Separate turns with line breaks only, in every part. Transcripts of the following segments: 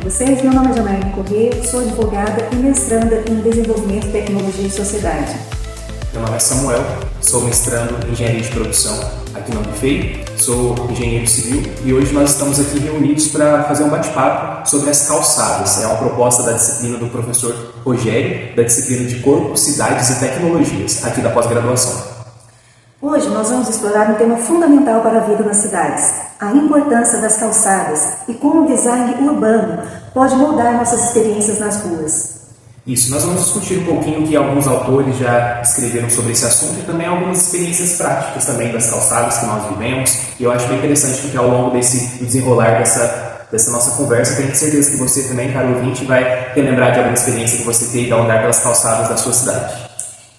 com vocês? Meu nome é Janaína Corrêa, sou advogada e mestranda em Desenvolvimento, Tecnologia e Sociedade.
Meu nome é Samuel, sou mestrando em Engenharia de Produção aqui na Unifei, sou engenheiro civil e hoje nós estamos aqui reunidos para fazer um bate-papo sobre as calçadas. É uma proposta da disciplina do professor Rogério, da disciplina de Corpo, Cidades e Tecnologias, aqui da pós-graduação.
Hoje nós vamos explorar um tema fundamental para a vida nas cidades, a importância das calçadas e como o design urbano pode moldar nossas experiências nas ruas.
Isso, nós vamos discutir um pouquinho o que alguns autores já escreveram sobre esse assunto e também algumas experiências práticas também das calçadas que nós vivemos. E eu acho bem interessante porque ao longo do desenrolar dessa nossa conversa, tenho certeza que você também, caro ouvinte, vai relembrar de alguma experiência que você teve ao andar pelas calçadas da sua cidade.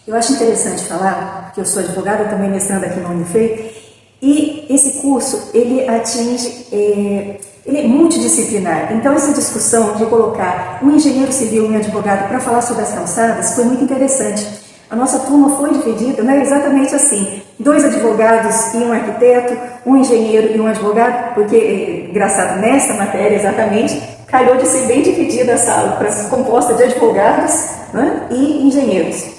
Eu acho interessante falar, que eu sou advogada, também mestrando aqui na Unifei, e esse curso, ele ele é multidisciplinar. Então, essa discussão de colocar um engenheiro civil e um advogado para falar sobre as calçadas foi muito interessante. A nossa turma foi dividida, não é exatamente assim, 2 advogados e um arquiteto, um engenheiro e um advogado, porque, engraçado, nessa matéria exatamente, calhou de ser bem dividida a sala, composta de advogados, né, e engenheiros.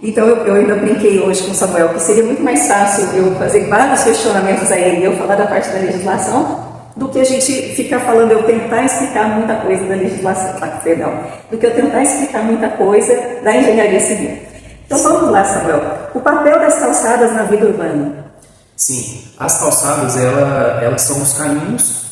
Então eu ainda brinquei hoje com o Samuel que seria muito mais fácil eu fazer vários questionamentos a ele e eu falar da parte da legislação do que a gente ficar falando, eu tentar explicar muita coisa da legislação, do que eu tentar explicar muita coisa da engenharia civil. Então vamos lá, Samuel. O papel das calçadas na vida urbana.
Sim, as calçadas elas são os caminhos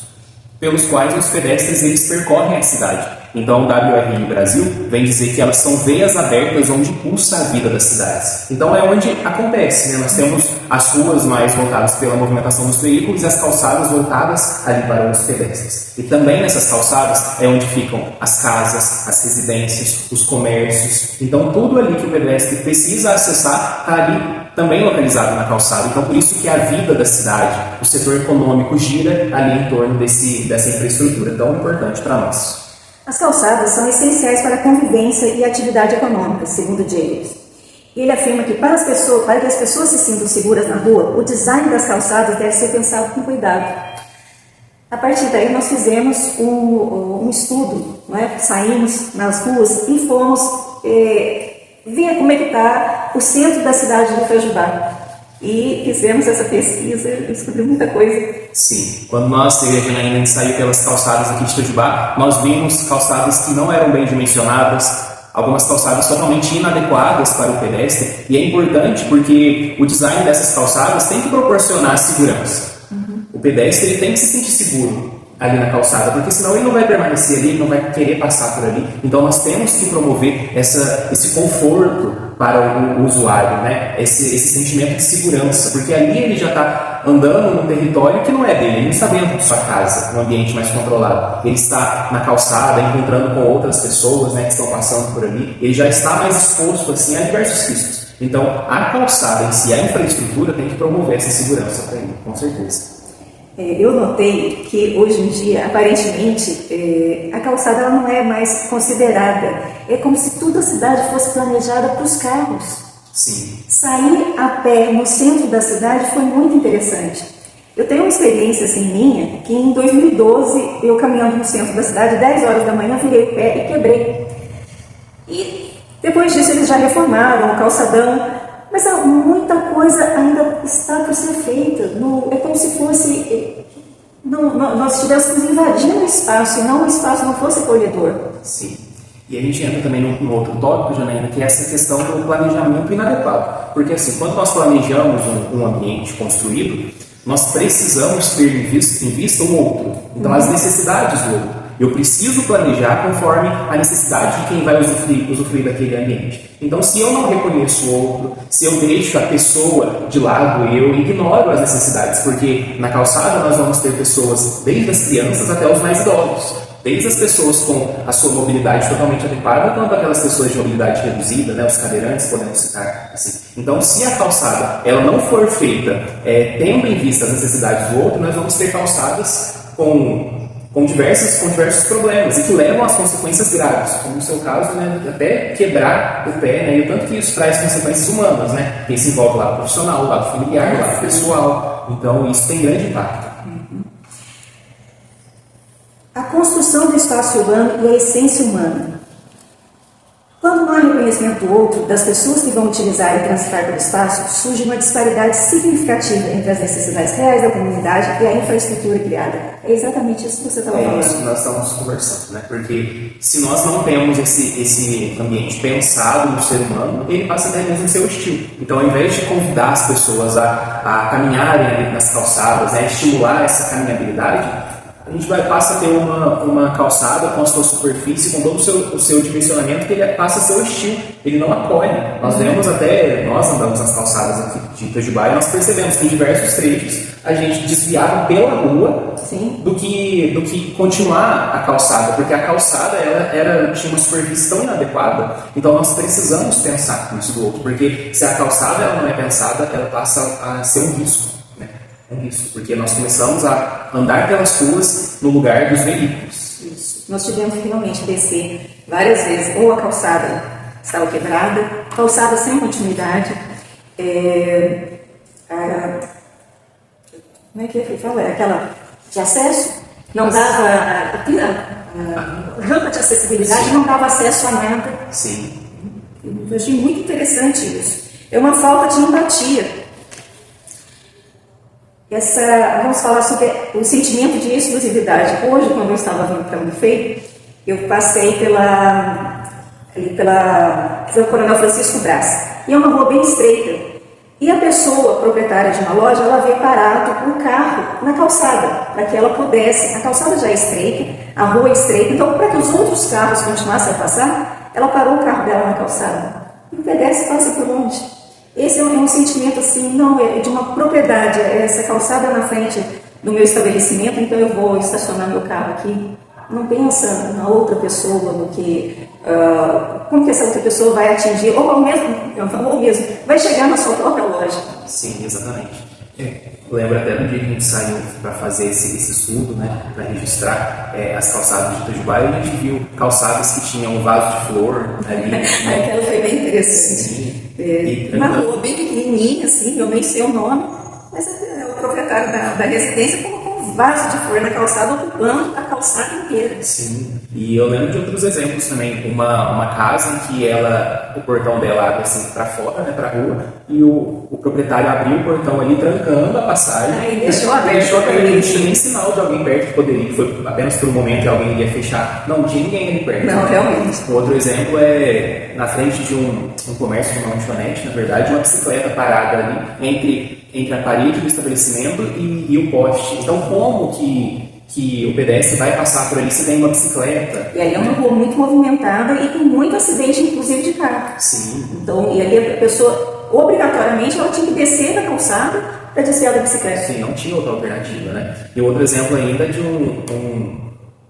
pelos quais os pedestres eles percorrem a cidade. Então, o WRI Brasil vem dizer que elas são veias abertas onde pulsa a vida das cidades. Então, é onde acontece, né? Nós temos as ruas mais voltadas pela movimentação dos veículos e as calçadas voltadas ali para os pedestres. E também nessas calçadas é onde ficam as casas, as residências, os comércios. Então, tudo ali que o pedestre precisa acessar está ali também localizado na calçada. Então, por isso que a vida da cidade, o setor econômico gira ali em torno dessa infraestrutura tão importante para nós.
As calçadas são essenciais para a convivência e a atividade econômica, segundo Jacobs. Ele afirma que para que as pessoas se sintam seguras na rua, o design das calçadas deve ser pensado com cuidado. A partir daí nós fizemos um estudo, né? Saímos nas ruas e fomos ver como é que está o centro da cidade de Itajubá. E fizemos essa pesquisa e descobrimos muita coisa.
Sim, quando nós, eu e a Janaína, saiu pelas calçadas aqui de Itajubá, nós vimos calçadas que não eram bem dimensionadas, algumas calçadas totalmente inadequadas para o pedestre, e é importante porque o design dessas calçadas tem que proporcionar segurança. O pedestre ele tem que se sentir seguro ali na calçada, porque senão ele não vai permanecer ali, ele não vai querer passar por ali. Então nós temos que promover esse conforto para o usuário, né? Esse sentimento de segurança, porque ali ele já está andando num território que não é dele, ele não está dentro de sua casa, num ambiente mais controlado. Ele está na calçada, encontrando com outras pessoas, né, que estão passando por ali, ele já está mais exposto assim, a diversos riscos. Então a calçada em si, a infraestrutura tem que promover essa segurança para ele, com certeza.
Eu notei que hoje em dia, aparentemente, a calçada ela não é mais considerada. É como se toda a cidade fosse planejada para os carros.
Sim.
Sair a pé no centro da cidade foi muito interessante. Eu tenho uma experiência assim minha, que em 2012, eu caminhando no centro da cidade, 10 horas da manhã, virei o pé e quebrei. E depois disso eles já reformaram o calçadão. Mas muita coisa ainda está por ser feita. É como se fosse... nós estivéssemos invadindo o espaço, e não o espaço não fosse acolhedor.
Sim. E a gente entra também num outro tópico, Janaína, que é essa questão do planejamento inadequado. Porque assim, quando nós planejamos um ambiente construído, nós precisamos ter em vista o outro. Então, as necessidades do outro. Eu preciso planejar conforme a necessidade de quem vai usufruir daquele ambiente. Então, se eu não reconheço o outro, se eu deixo a pessoa de lado, eu ignoro as necessidades, porque na calçada nós vamos ter pessoas, desde as crianças até os mais idosos, desde as pessoas com a sua mobilidade totalmente adequada, quanto aquelas pessoas de mobilidade reduzida, né, os cadeirantes, podemos citar assim. Então, se a calçada ela não for feita tendo em vista as necessidades do outro, nós vamos ter calçadas com diversos problemas e que levam às consequências graves, como no seu caso, né, até quebrar o pé, né, e o tanto que isso traz consequências humanas, né, que isso envolve o lado profissional, o lado familiar, o lado pessoal. Então, isso tem grande impacto.
A construção do espaço urbano e a essência humana. Quando não há reconhecimento do outro, das pessoas que vão utilizar e transitar pelo espaço, surge uma disparidade significativa entre as necessidades reais da comunidade e a infraestrutura criada. É exatamente isso que você estava falando.
É isso que nós estamos conversando, né? Porque se nós não temos esse ambiente pensado no ser humano, ele passa até mesmo a ser hostil. Então, ao invés de convidar as pessoas a caminharem nas calçadas, a estimular essa caminhabilidade, a gente passa a ter uma calçada com a sua superfície, com todo o seu dimensionamento, que ele passa a ser hostil, ele não acolhe. Nós andamos nas calçadas aqui de Itajubá e nós percebemos que em diversos trechos a gente desviava pela rua do que continuar a calçada, porque a calçada tinha uma superfície tão inadequada, então nós precisamos pensar nisso do outro, porque se a calçada ela não é pensada, ela passa a ser um risco. Um risco, porque nós começamos a andar pelas ruas no lugar dos veículos.
Isso. Nós tivemos que finalmente descer várias vezes, ou a calçada estava quebrada, calçada sem continuidade, como é que fala? Aquela de acesso, não dava, a rampa de acessibilidade. Sim. Não dava acesso a nada.
Sim.
Eu achei muito interessante isso. É uma falta de empatia. Vamos falar sobre o sentimento de exclusividade. Hoje, quando eu estava vindo para a Unifei, eu passei pela Coronel Francisco Brás. E é uma rua bem estreita. E a pessoa, proprietária de uma loja, ela veio parado o carro na calçada, para que ela pudesse. A calçada já é estreita, a rua é estreita, então para que os outros carros continuassem a passar, ela parou o carro dela na calçada. E o pedestre passa por onde? Esse é um sentimento assim, não, é de uma propriedade, essa calçada na frente do meu estabelecimento, então eu vou estacionar meu carro aqui, não pensa na outra pessoa, no que, como que essa outra pessoa vai atingir, ou mesmo, vai chegar na sua própria loja.
Sim, exatamente. Lembro até do dia que a gente saiu para fazer esse estudo, né, para registrar as calçadas de Itajubá, e a gente viu calçadas que tinham um vaso de flor ali.
Aquela foi bem interessante.
Sim.
Uma rua bem pequenininha, assim, eu nem sei o nome, mas o proprietário da residência colocou um vaso de flor na calçada, ocupando a calçada inteira.
Sim, e eu lembro de outros exemplos também. Uma casa em que o portão dela abre assim para fora, né, para a rua, e o proprietário abriu o portão ali, trancando a passagem.
E deixou aberto.
Não tinha nem sinal de alguém perto que poderia, foi apenas por um momento que alguém ia fechar. Não tinha ninguém ali perto.
Não, realmente.
Outro exemplo é na frente de um comércio, de uma lanchonete, na verdade, uma bicicleta parada ali entre a parede do estabelecimento e o poste. Então, como que o pedestre vai passar por ali se tem uma bicicleta?
E ali é uma rua muito movimentada e com muito acidente, inclusive de carro.
Sim.
Então, e ali a pessoa, obrigatoriamente, ela tinha que descer da calçada para descer da bicicleta.
Sim, não tinha outra alternativa, né? E outro exemplo ainda de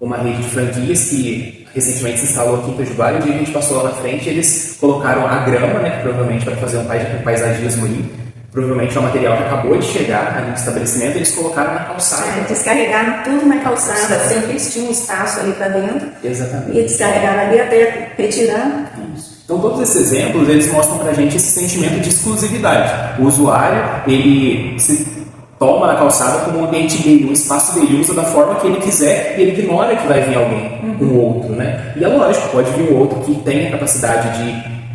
uma rede de franquias que recentemente se instalou aqui em Itajubá, e um dia a gente passou lá na frente, eles colocaram a grama, né, que provavelmente vai fazer um paisagismo ali, provavelmente é um material que acabou de chegar ali no estabelecimento, eles colocaram na calçada.
Descarregaram tudo na calçada, sempre eles tinham um espaço ali para dentro.
Exatamente.
E descarregaram ali até retirar.
Isso. Então, todos esses exemplos, eles mostram pra gente esse sentimento de exclusividade. O usuário, ele se toma a calçada como um ambiente dele, um espaço dele, usa da forma que ele quiser e ele ignora que vai vir alguém, um outro, né? E é lógico, pode vir um outro que tem a capacidade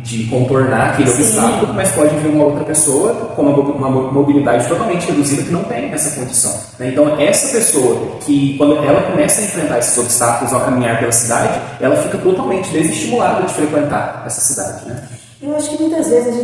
de contornar aquele obstáculo, mas pode vir uma outra pessoa com uma mobilidade totalmente reduzida que não tem essa condição, né? Então, essa pessoa que, quando ela começa a enfrentar esses obstáculos ao caminhar pela cidade, ela fica totalmente desestimulada de frequentar essa cidade, né?
Eu acho que muitas vezes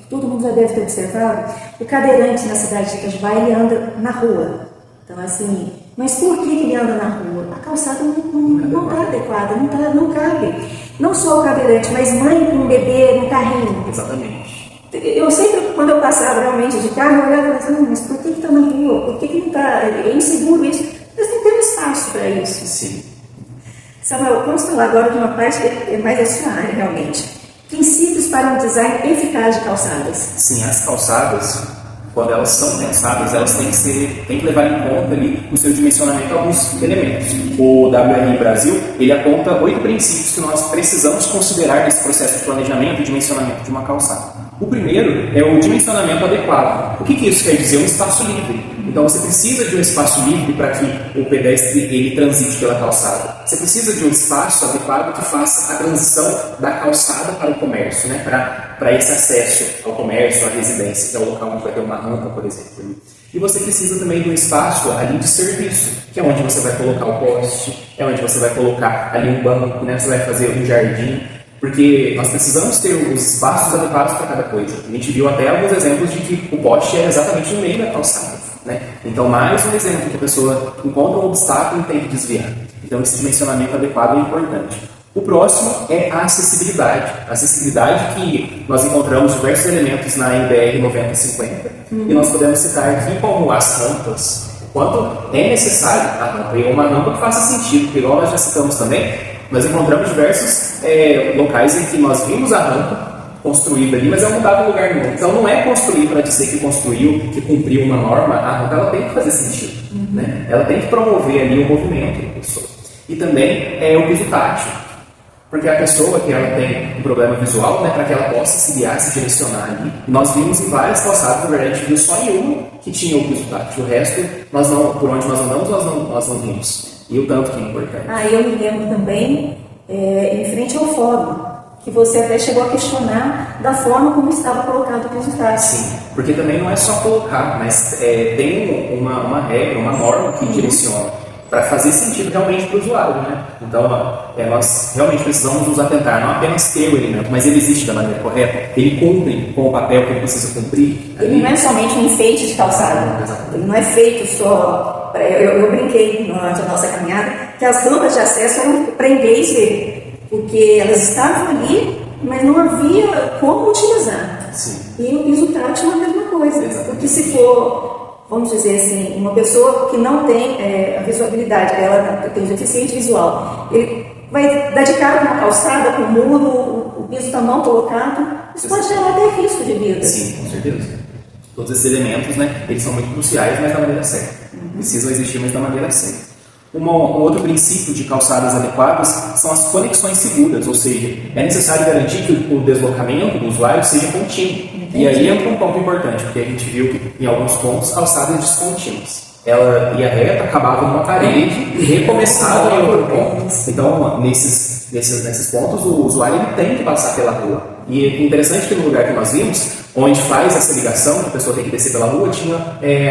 todo mundo já deve ter observado, o cadeirante na cidade de Itajubá, ele anda na rua. Então, assim, mas por que ele anda na rua? A calçada não está adequada, não cabe. Não só o cadeirante, mas mãe com um bebê no carrinho.
Exatamente.
Eu sempre, quando eu passava realmente de carro, eu olhava e falava assim, mas por que está na rua? Por que não está? É inseguro isso. Mas não tem espaço para isso.
Sim.
Samuel, vamos falar agora de uma parte que é mais a sua área, realmente. Princípios para um design eficaz de calçadas.
Sim, as calçadas, quando elas são pensadas, elas têm que levar em conta ali o seu dimensionamento alguns elementos. O WRI Brasil, ele aponta 8 princípios que nós precisamos considerar nesse processo de planejamento e dimensionamento de uma calçada. O primeiro é o dimensionamento adequado. O que isso quer dizer? Um espaço livre. Então você precisa de um espaço livre para que o pedestre ele transite pela calçada. Você precisa de um espaço adequado que faça a transição da calçada para o comércio, né? Para esse acesso ao comércio, à residência, que é o local onde vai ter uma rampa, por exemplo. E você precisa também de um espaço ali de serviço, que é onde você vai colocar o poste, é onde você vai colocar ali um banco, né? Você vai fazer um jardim, porque nós precisamos ter os espaços adequados para cada coisa. A gente viu até alguns exemplos de que o poste é exatamente no meio da calçada, né? Então, mais um exemplo que a pessoa encontra um obstáculo e tem que desviar. Então, esse dimensionamento adequado é importante. O próximo é a acessibilidade. A acessibilidade que nós encontramos diversos elementos na NBR 9050 e nós podemos citar aqui como as rampas, o quanto é necessário a rampa, e uma rampa que faça sentido, porque igual nós já citamos também, nós encontramos diversos locais em que nós vimos a rampa construída ali, mas ela não dava lugar nenhum. Então não é construir para dizer que construiu, que cumpriu uma norma, a rampa ela tem que fazer sentido, né? Ela tem que promover ali o movimento da pessoa. E também o piso tátil. Porque a pessoa que ela tem um problema visual, né, para que ela possa se guiar, se direcionar ali. Nós vimos em várias calçadas, na verdade, a gente viu só em uma que tinha o piso tátil. O resto, nós não, por onde nós andamos, nós não vimos. E o tanto que é importante.
Eu me lembro também, em frente ao fórum, que você até chegou a questionar da forma como estava colocado o piso tátil.
Sim, porque também não é só colocar, mas tem uma regra, uma norma que direciona, para fazer sentido realmente para o usuário, né? Então, nós realmente precisamos nos atentar, não apenas ter o elemento, mas ele existe da maneira correta, ele cumpre com o papel que ele precisa cumprir.
Ele não é somente um enfeite de calçada, ele não é feito só... Eu brinquei durante a nossa caminhada que as rampas de acesso eram para inglês ver, porque elas estavam ali, mas não havia como utilizar.
Sim.
E o piso tátil é a mesma coisa, porque se for... Vamos dizer assim, uma pessoa que não tem a visualidade, ela tem deficiente visual, ele vai dar de cara com uma calçada, com um muro, o piso está mal colocado, isso pode gerar até risco de vida.
Sim, com certeza. Todos esses elementos, né, eles são muito cruciais, mas da maneira certa. Precisam existir, mas da maneira certa. Um outro princípio de calçadas adequadas são as conexões seguras, ou seja, é necessário garantir que o deslocamento do usuário seja contínuo. E aí entra um ponto importante, porque a gente viu que em alguns pontos calçadas descontínuas. Ela ia reta, acabava numa parede e recomeçava em outro ponto. Então, nesses pontos, o usuário ele tem que passar pela rua. E é interessante que no lugar que nós vimos, onde faz essa ligação, que a pessoa tem que descer pela rua, tinha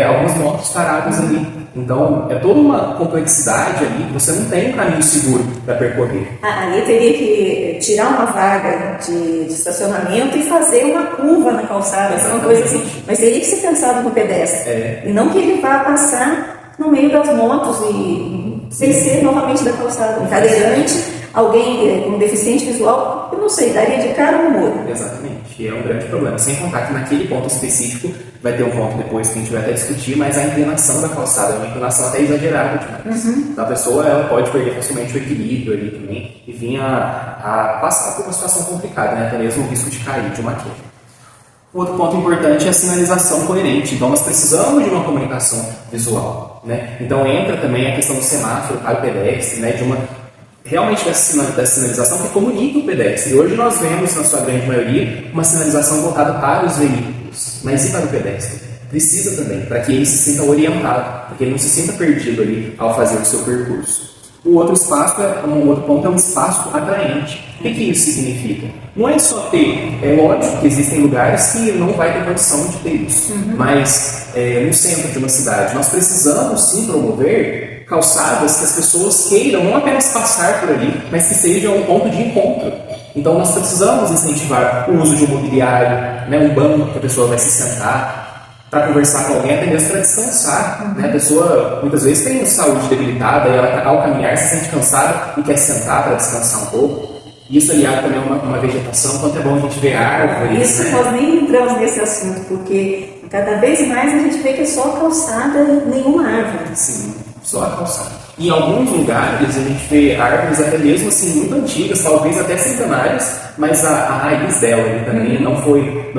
algumas motos paradas ali. Então, é toda uma complexidade ali, que você não tem um caminho seguro para percorrer.
Ali teria que tirar uma vaga de estacionamento e fazer uma curva na calçada, uma coisa assim. Mas teria que ser pensado no pedestre. E não que ele vá passar no meio das motos e descer novamente da calçada. Um cadeirante, alguém com deficiente visual, eu não sei, daria de cara no muro.
Exatamente, e é um grande problema. Sem contar que naquele ponto específico, vai ter um ponto depois que a gente vai até discutir, mas a inclinação da calçada é uma inclinação até exagerada demais. Então a pessoa ela pode perder facilmente o equilíbrio ali também e vir a passar por uma situação complicada, né? Até mesmo o risco de cair de uma queda. Outro ponto importante é a sinalização coerente. Então nós precisamos de uma comunicação visual, né? Então entra também a questão do semáforo para o pedestre, né? Realmente dessa sinalização que comunica o pedestre. Hoje nós vemos, na sua grande maioria, uma sinalização voltada para os veículos, mas e para o pedestre? Precisa também, para que ele se sinta orientado, para que ele não se sinta perdido ali ao fazer o seu percurso. Um outro ponto é um espaço atraente. O que isso significa? Não é só ter, é lógico que existem lugares que não vai ter condição de ter isso, mas no centro de uma cidade nós precisamos sim promover calçadas que as pessoas queiram não apenas passar por ali, mas que sejam um ponto de encontro. Então nós precisamos incentivar o uso de um mobiliário, né, um banco que a pessoa vai se sentar para conversar com alguém, até mesmo para descansar. Né? A pessoa muitas vezes tem saúde debilitada e ela ao caminhar se sente cansada e quer sentar para descansar um pouco. Isso aliado também a uma vegetação, quanto é bom a gente ver árvores.
Isso, né? Nós nem entramos nesse assunto, porque cada vez mais a gente vê que é só calçada e nenhuma árvore.
Sim. Só a calçada. Em alguns lugares a gente vê árvores até mesmo assim muito antigas, talvez até centenárias, mas a raiz dela ali também não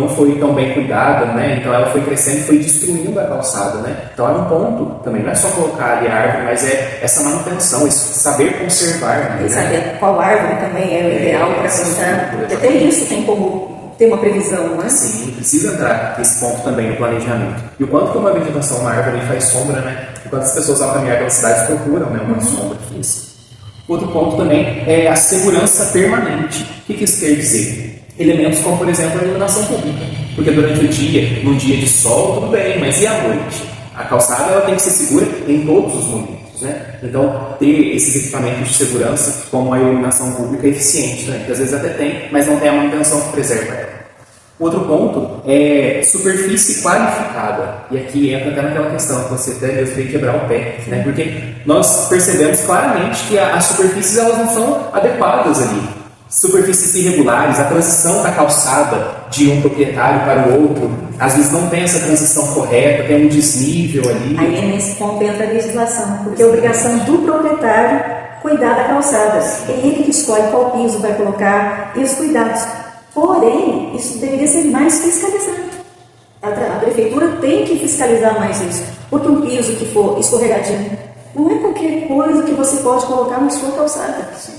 foi tão bem cuidada, né? Então ela foi crescendo e foi destruindo a calçada, né? Então é um ponto também, não é só colocar ali a árvore, mas é essa manutenção, esse saber conservar.
E saber qual árvore também é o ideal para plantar. Até isso tem como ter uma previsão, não é?
Sim, precisa entrar nesse ponto também no planejamento. E o quanto que uma vegetação, uma árvore faz sombra, né? E quantas pessoas ao caminhar pelas cidades procuram, né, uma sombra que isso. Outro ponto também é a segurança permanente. O que isso quer dizer? Elementos como, por exemplo, a iluminação pública. Porque durante o dia, num dia de sol, tudo bem, mas e à noite? A calçada ela tem que ser segura em todos os momentos, né? Então, ter esses equipamentos de segurança, como a iluminação pública eficiente, né? Que às vezes até tem, mas não tem a manutenção que preserva ela. Outro ponto é superfície qualificada. E aqui entra até naquela questão que você até mesmo tem que quebrar o pé, né? Porque nós percebemos claramente que as superfícies elas não são adequadas ali. Superfícies irregulares, a transição da calçada de um proprietário para o outro, às vezes não tem essa transição correta, tem um desnível ali.
Aí nesse ponto entra a legislação, porque é obrigação do proprietário cuidar da calçada. É ele que escolhe qual piso vai colocar e os cuidados. Porém, isso deveria ser mais fiscalizado. A prefeitura tem que fiscalizar mais isso, porque um piso que for escorregadinho não é qualquer coisa que você pode colocar na sua calçada.
Sim,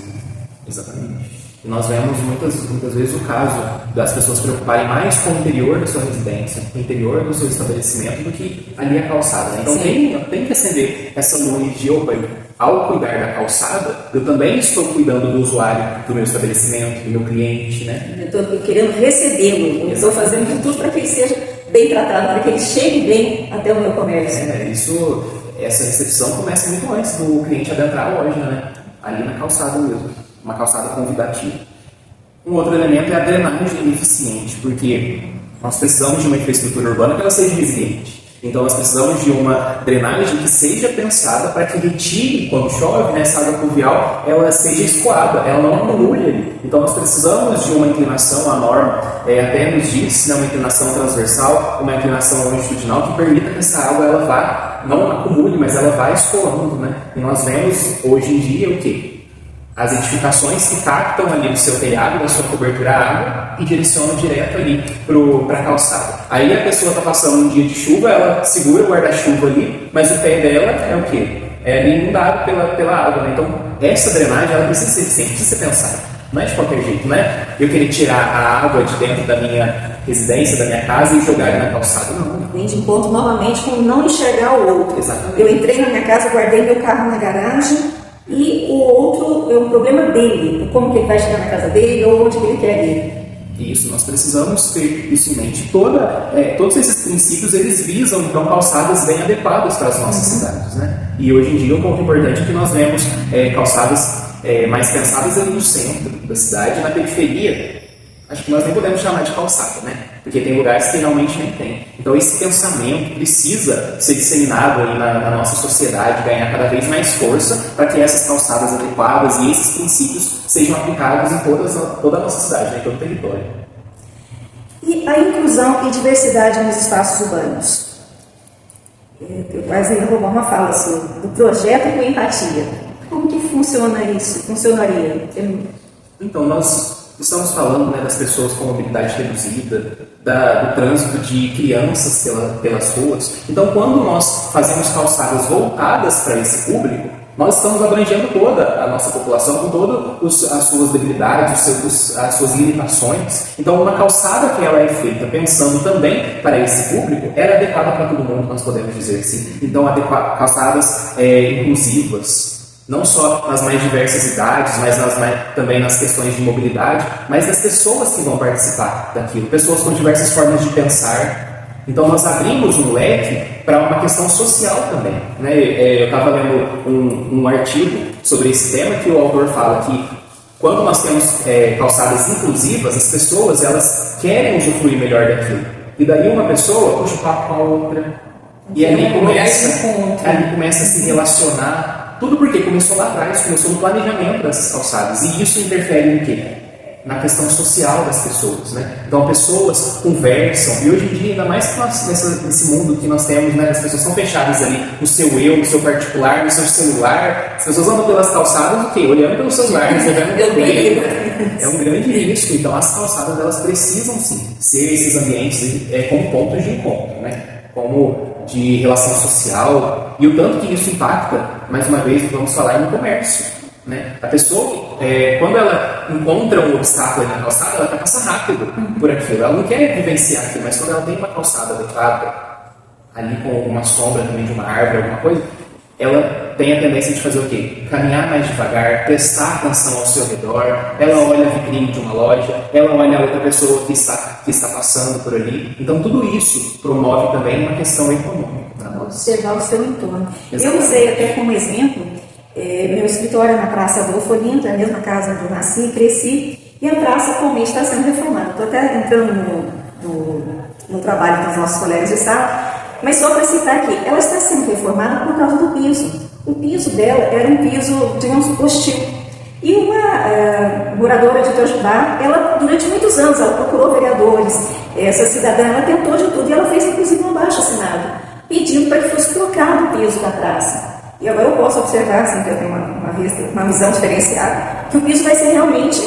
exatamente. E nós vemos muitas vezes o caso das pessoas se preocuparem mais com o interior da sua residência, com o interior do seu estabelecimento, do que ali a calçada. Né? Então tem que acender essa luz de, opa, ao cuidar da calçada, eu também estou cuidando do usuário do meu estabelecimento, do meu cliente. Né?
Eu estou querendo recebê-lo, eu estou fazendo de tudo para que ele seja bem tratado, para que ele chegue bem até o meu comércio.
Essa recepção começa muito antes do cliente adentrar a loja, né? Ali na calçada mesmo. Uma calçada convidativa. Um outro elemento é a drenagem eficiente, porque nós precisamos de uma infraestrutura urbana que ela seja resiliente. Então nós precisamos de uma drenagem que seja pensada para que retire, quando chove, né, essa água pluvial, ela seja escoada, ela não acumule ali. Então nós precisamos de uma inclinação, a norma até nos diz, né, uma inclinação transversal, uma inclinação longitudinal que permita que essa água ela vá, não acumule, mas ela vá escoando. Né? E nós vemos hoje em dia o quê? As edificações que captam ali no seu telhado, na sua cobertura a água e direcionam direto ali para a calçada. Aí a pessoa está passando um dia de chuva, ela segura o guarda-chuva ali, mas o pé dela é o quê? É inundado pela água. Né? Então, essa drenagem ela sempre precisa ser pensada. Não é de qualquer jeito, né? Eu querer tirar a água de dentro da minha residência, da minha casa e jogar na calçada. Não.
Vem de encontro novamente com não enxergar o outro.
Exatamente.
Eu entrei na minha casa, guardei meu carro na garagem, e o outro é um problema dele, como que ele vai chegar na casa dele ou onde ele quer ir.
Isso, nós precisamos ter isso em mente. Todos esses princípios, eles visam, então, calçadas bem adequadas para as nossas cidades. Né? E hoje em dia, um ponto importante é que nós vemos calçadas mais pensadas ali no centro da cidade, na periferia. Acho que nós nem podemos chamar de calçada, né? Porque tem lugares que realmente nem tem. Então esse pensamento precisa ser disseminado aí na nossa sociedade, ganhar cada vez mais força para que essas calçadas adequadas e esses princípios sejam aplicados em toda a nossa cidade, né? Em todo o território.
E a inclusão e diversidade nos espaços urbanos? Eu quase ia roubar uma fala sua, do projeto com empatia. Como que funciona isso? Funcionaria?
Então, nós estamos falando, né, das pessoas com mobilidade reduzida, do trânsito de crianças pelas ruas. Então, quando nós fazemos calçadas voltadas para esse público, nós estamos abrangendo toda a nossa população com todas as suas debilidades, as suas limitações. Então, uma calçada que ela é feita pensando também para esse público, ela é adequada para todo mundo, nós podemos dizer assim. Então, calçadas inclusivas, não só nas mais diversas idades, mas também nas questões de mobilidade, mas das pessoas que vão participar daquilo, pessoas com diversas formas de pensar. Então nós abrimos um leque para uma questão social também. Né? Eu estava lendo um artigo sobre esse tema que o autor fala que quando nós temos calçadas inclusivas, as pessoas elas querem usufruir melhor daquilo. E daí uma pessoa puxa o papo com a outra, e ali começa a se relacionar. Tudo porque começou lá atrás, começou no planejamento dessas calçadas. E isso interfere em quê? Na questão social das pessoas. Né? Então, pessoas conversam. E hoje em dia, ainda mais nesse mundo que nós temos, né, as pessoas são fechadas ali no seu eu, no seu particular, no seu celular. As pessoas andam pelas calçadas, o quê? Olhando pelos celulares, é um grande risco. Então, as calçadas, elas precisam, sim, ser esses ambientes como pontos de encontro, né? Como de relação social, e o tanto que isso impacta, mais uma vez, vamos falar no comércio. Né? A pessoa quando ela encontra um obstáculo na calçada, ela quer passar rápido por aquilo. Ela não quer vivenciar aquilo, mas quando ela tem uma calçada adequada, ali com uma sombra também de uma árvore, alguma coisa, ela tem a tendência de fazer o quê? Caminhar mais devagar, prestar atenção ao seu redor, ela olha a vitrine de uma loja, ela olha a outra pessoa que está passando por ali. Então, tudo isso promove também uma questão econômica para nós.
Observar o seu entorno.
Exatamente.
Eu usei até como exemplo, meu escritório é na Praça Adolfo Olinto, é a mesma casa onde eu nasci e cresci, e a praça atualmente está sendo reformada. Estou até entrando no trabalho com os nossos colegas de sala, mas só para citar aqui, ela está sendo reformada por causa do piso. O piso dela era um piso, digamos, hostil. E uma moradora de Itajubá, ela, durante muitos anos, ela procurou vereadores, essa cidadã, ela tentou de tudo, e ela fez, inclusive, um abaixo-assinado, pedindo para que fosse trocado o piso da praça. E agora eu posso observar, assim, que eu tenho uma visão diferenciada, que o piso vai ser realmente,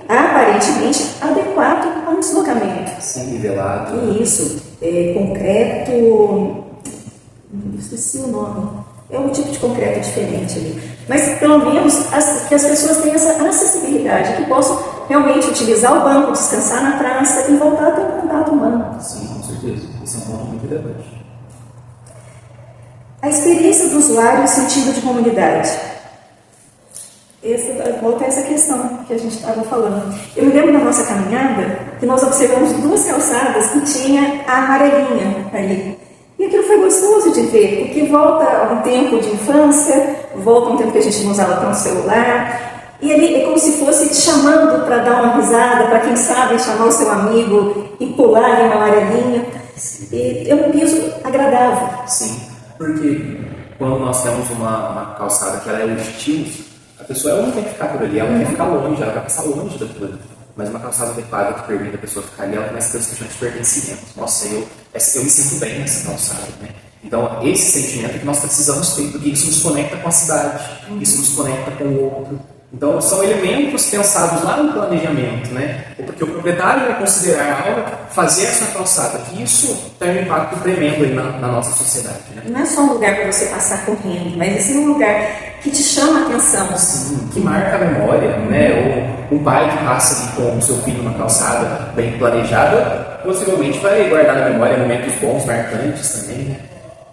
aparentemente, adequado ao deslocamento.
Sim, nivelado.
Isso, concreto, esqueci o nome, é um tipo de concreto diferente ali. Mas pelo menos que as pessoas tenham essa acessibilidade, que possam realmente utilizar o banco, descansar na praça e voltar a ter um contato humano.
Sim, com certeza. Esse é um ponto muito relevante.
A experiência do usuário e o sentido de comunidade. Volta a essa questão que a gente estava falando. Eu me lembro da nossa caminhada que nós observamos duas calçadas que tinha a amarelinha ali. E aquilo foi gostoso de ver, porque volta a um tempo de infância, volta a um tempo que a gente não usava tanto celular. E ali é como se fosse te chamando para dar uma risada, para quem sabe chamar o seu amigo e pular ali na amarelinha. E é um piso agradável.
Sim, porque quando nós temos uma calçada que ela é hostil, a pessoa ela não quer ficar por ali, ela quer ficar longe, ela quer passar longe daquilo ali. Mas uma calçada adequada que permite a pessoa ficar ali, ela começa a ter as questões de pertencimento. Nossa, eu me sinto bem nessa calçada, né? Então, esse sentimento que nós precisamos ter, porque isso nos conecta com a cidade, isso nos conecta com o outro. Então, são elementos pensados lá no planejamento, né? Porque o proprietário vai considerar a hora fazer essa calçada, que isso tem um impacto tremendo aí na nossa sociedade, né?
Não é só um lugar para você passar correndo, mas sim um lugar que te chama a atenção.
Sim, que marca a memória, né? Ou um pai que passa ali com o seu filho numa calçada bem planejada, possivelmente vai guardar na memória momentos bons, marcantes também, né?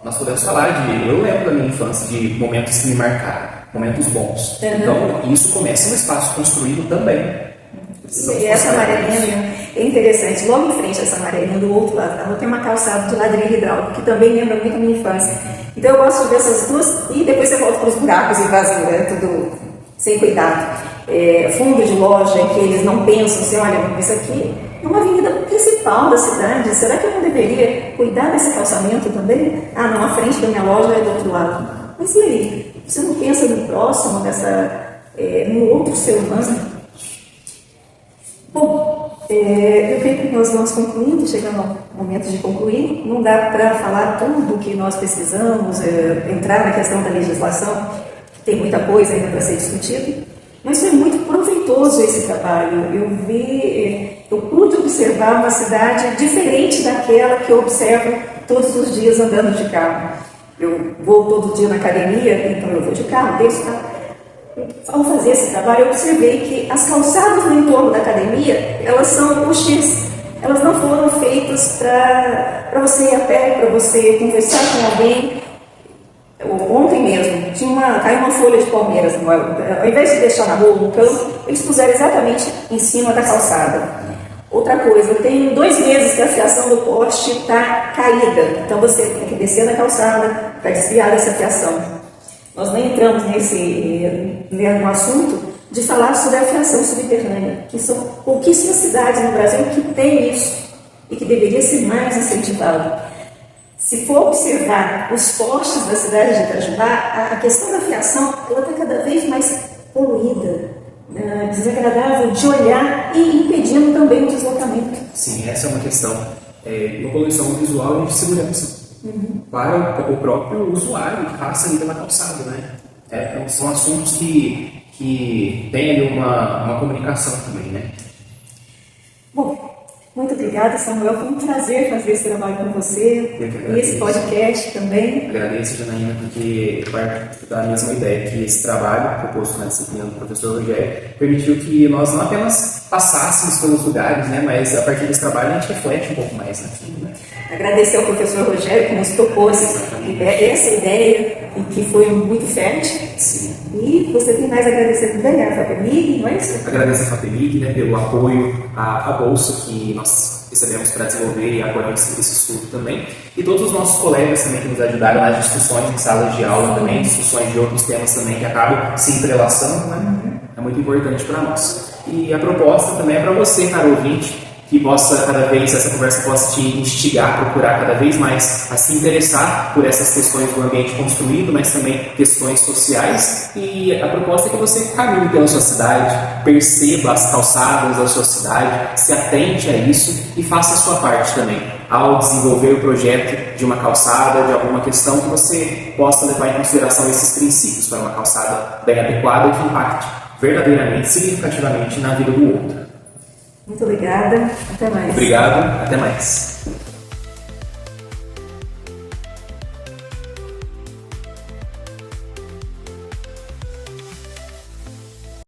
Nós podemos falar eu lembro da minha infância de momentos que me marcaram, momentos bons. Então, isso começa no espaço construído também.
E essa amarelinha é interessante. Logo em frente a essa amarelinha, do outro lado, ela tem uma calçada de ladrilho hidráulico, que também lembra muito a minha infância. Então, eu gosto de ver essas duas, e depois você volta para os buracos e vazio, né? Tudo sem cuidado. Fundo de loja, em que eles não pensam assim, olha, isso aqui é uma avenida principal da cidade, será que eu não deveria cuidar desse calçamento também? Ah, não, a frente da minha loja é do outro lado. Mas e aí? Você não pensa no próximo, no outro ser humano? Bom, eu creio que nós vamos concluindo, chegando ao momento de concluir. Não dá para falar tudo o que nós pesquisamos, entrar na questão da legislação, tem muita coisa ainda para ser discutida, mas foi muito proveitoso esse trabalho. Eu pude observar uma cidade diferente daquela que eu observo todos os dias andando de carro. Eu vou todo dia na academia, então eu vou de carro, desço carro. Ao fazer esse trabalho, eu observei que as calçadas no entorno da academia, elas são hostis. Elas não foram feitas para você ir a pé, para você conversar com alguém. Ontem mesmo, caiu uma folha de palmeiras. Ao invés de deixar na rua, no campo, eles puseram exatamente em cima da calçada. Outra coisa, tem 2 meses que a fiação do poste está caída. Então você tem que descer na calçada para desviar dessa fiação. Nós nem entramos no assunto de falar sobre a fiação subterrânea, que são pouquíssimas cidades no Brasil que têm isso e que deveria ser mais incentivado. Se for observar os postes da cidade de Itajubá, a questão da fiação está cada vez mais poluída, desagradável de olhar e impedindo também o deslocamento.
Sim, essa é uma questão. Uma poluição visual e de segurança para o próprio usuário que passa ali pela calçada, né? São assuntos que têm ali uma comunicação também, né?
Bom, Muito obrigada, Samuel. Foi um prazer fazer esse trabalho com você e esse podcast também.
Agradeço, Janaína, porque parte da mesma ideia que esse trabalho proposto na disciplina do professor Rogério permitiu que nós não apenas passássemos pelos lugares, né, mas a partir desse trabalho a gente reflete um pouco mais naquilo, né?
Agradecer ao professor Rogério que nos propôs essa ideia e que foi muito fértil.
Sim.
E você tem mais a agradecer também à FAPEMIG, não é isso?
Agradeço a FAPEMIG, né, pelo apoio à bolsa que nós recebemos para desenvolver e apoiar esse estudo também. E todos os nossos colegas também que nos ajudaram nas discussões em salas de aula também, discussões de outros temas também que acabam se entrelaçando, né? É muito importante para nós. E a proposta também é para você, caro ouvinte, que possa cada vez, essa conversa possa te instigar a procurar cada vez mais a se interessar por essas questões do ambiente construído, mas também questões sociais. E a proposta é que você caminhe pela sua cidade, perceba as calçadas da sua cidade, se atente a isso e faça a sua parte também ao desenvolver o projeto de uma calçada, de alguma questão, que você possa levar em consideração esses princípios para uma calçada bem adequada que impacte verdadeiramente, significativamente na vida do outro.
Muito obrigada. Até mais.
Obrigado. Até mais.